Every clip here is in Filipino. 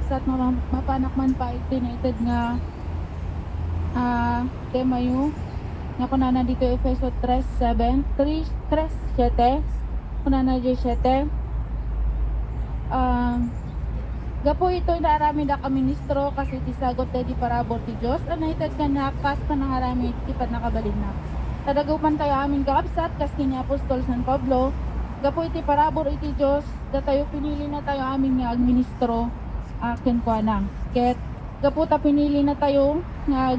kakabsat nga mapanak man pa itinated nga tema yu nga kunana dito Efeso 3:7 3:7 kunana 17 gapo ito inarami da ka ministro kasi tisagot di parabor ti Dios anahited ka na kas panangarami ti panakabalin na tadagapan tayo amin kakabsat kas kini Apostol San Pablo gapo iti parabor iti Dios da tayo pinili na tayo amin nga agministro akin ko na ket gapo ta pinili na tayo nga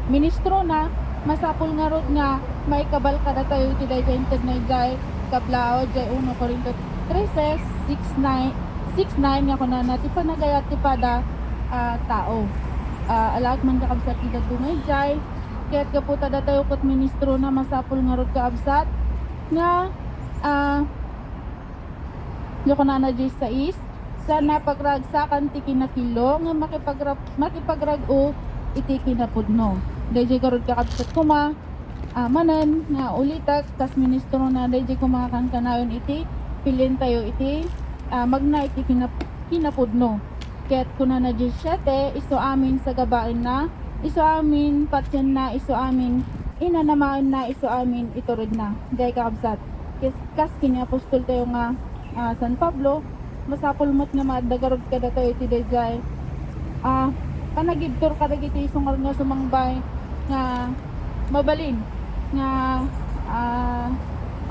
ministro na masapul nga rod nga may kabal kada tayo iti dayjay na jay kablao jay 1 Corinto 13:6-9 nga kuna nati panagayat ti pada tao alag man kakabsat iti dagdungay jay ket gapo ta da tayo ket ministro na masapul nga rod kaabsat nga kuna na jay 6 sa napagragsakan ti kinakilo nga makipagrag-o iti kinapudno dayjay karod kakabsat kuma manen nga ulitak kas ministro na dayjay kumakan kanayon iti pilin tayo iti magna iti kinapudno ket kuna na 17 iso amin sa gabain na iso amin patyan na iso amin inanamaan na iso amin iturod na dayjay kakabsat kas kini apostol tayo nga San Pablo masapul mat nga maadagarod kada tayo iti dayjay panagibtor kada iti sungal nga sumangbay nga mabalin nga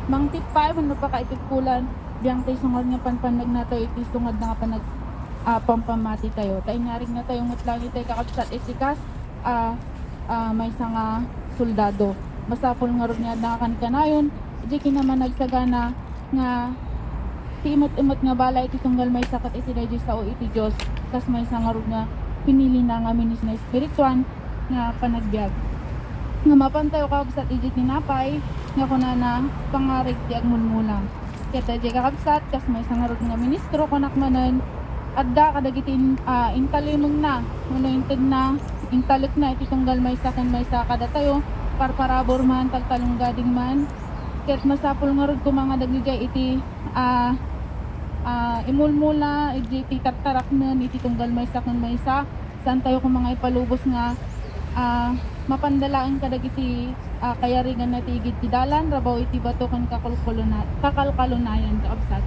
mangtipay man napakaitikulan biyang tayo sungal nga panpanag na tayo iti sungad na nga panag pampamati tayo tayo naring na tayo mutlangit tayo kakabsat isikas may nga soldado masapul nga ron nga nakakan kanayon di kinaman nagsagana nga timot-imot nga balay iti tunggal may sakat iti dayjay sao iti Dios kas may nga ron nga pinili na nga minis na espirituan nga panagbiag nga mapantayo kakabsat iti tinapay nga kunana pangarig ti agmulmulang ket dayjay kakabsat kas may nga ron nga ministro kunak manen adda kadagitin intalimong na anointed na intalik na iti tunggal may sakan may sakada tayo parparabor man tagtalong gading man ket masapul nga rod kumanga dagjay iti imulmula iti tartarak nun iti tunggal may sakan may sa saan tayo kung mga ipalubos nga mapandalaan kadagiti kayaringan na tigid ti dalan rabaw iti bato kan kakalkalunayan kakabsat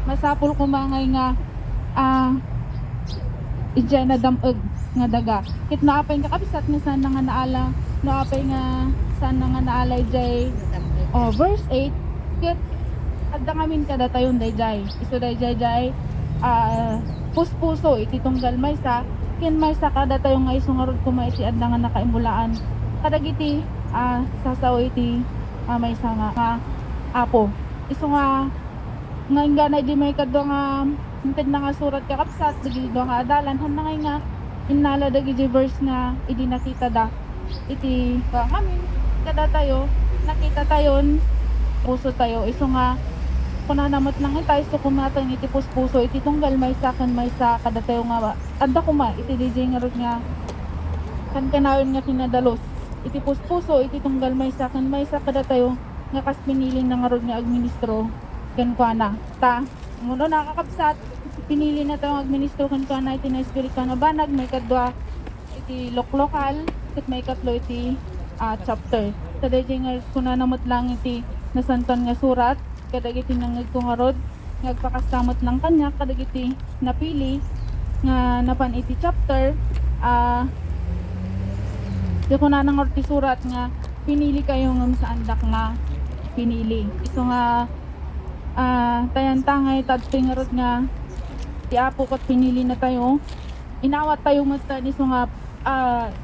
masapul kumangay nga ijay na dameg nga daga kit naapay nga kakabsat nga saan nga naala naapay nga saan nga naala ijay verse 8 kit adda ngamin kada tayon dayjay iso dayjay puspuso iti tunggal maysa ken maysa kada tayo nga iso nga rod kuma iti adda nga nakaimulaan kadagiti sasaw iti maysa nga apo iso nga ingga na di may kadwa nga hinted na nga surat kakabsat dagi nga adalan han na nga inala dagi verse nga idi nakita da iti ngamin kada tayo nakita tayon puso tayo iso nga kunanamot lang tayo so kumatang iti puspuso iti tunggal may sakan may sa kada tayo nga adda kuma iti DJ nga rod nga kan kanayon nga kinadalos iti puspuso iti tunggal may sakan may sa kada tayo nga kas pinili na nga rod nga agministro ken kuana ta nguno nakakabsat pinili na tayo agministro ken kuana iti na espiritu nga banag may kadwa iti loklokal ket may katlo iti chapter sa DJ nga kunanamot lang iti nasantan nga surat kadagiti nangag tungarod nagpakasamot lang kanya kadagiti napili nga napan iti chapter di ko na nang orti surat nga pinili kayo ng sa andak nga pinili iso nga tayantangay tadpingarod nga ti apo kot pinili na tayo inawat tayo mata iso nga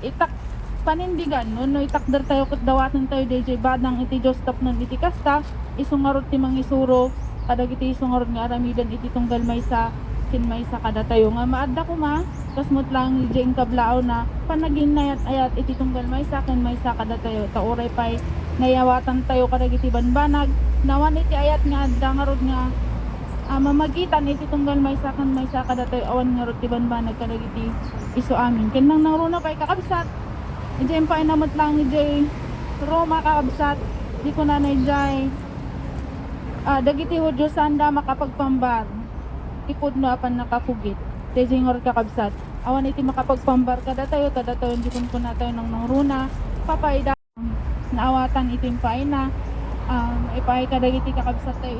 itak panindigan no itakder tayo ket dawatan tayo DJ badang iti Dios tapnon iti kasta isungarod ti mangisuro kadagiti isungarod nga aramidan iti tunggal maysa kin maysa kada tayo nga maadda kuma kasmot lang DJ kablao na panaginayat ayat iti tunggal maysa kin maysa kada tayo ta oray pay nayawatan tayo kadagiti banbanag nawan iti ayat nga adda nga rod nga mamagitan iti tunggal maysa kin maysa kada tayo awan nga rod ti banbanag kadagiti isu amin ken nang naruna pay kakabsat Diyan pa inamot lang ni Jay Roma kakabsat di ko na Jay dagiti ho Diyos sanda makapagpambar ipod no apan nakakugit Tejingor kakabsat. Awan iti makapagpambar kada tayo jukon ko na tayo ng runa. Papaida naawatan ito yung paina. Ipay kadagiti kakabsat tayo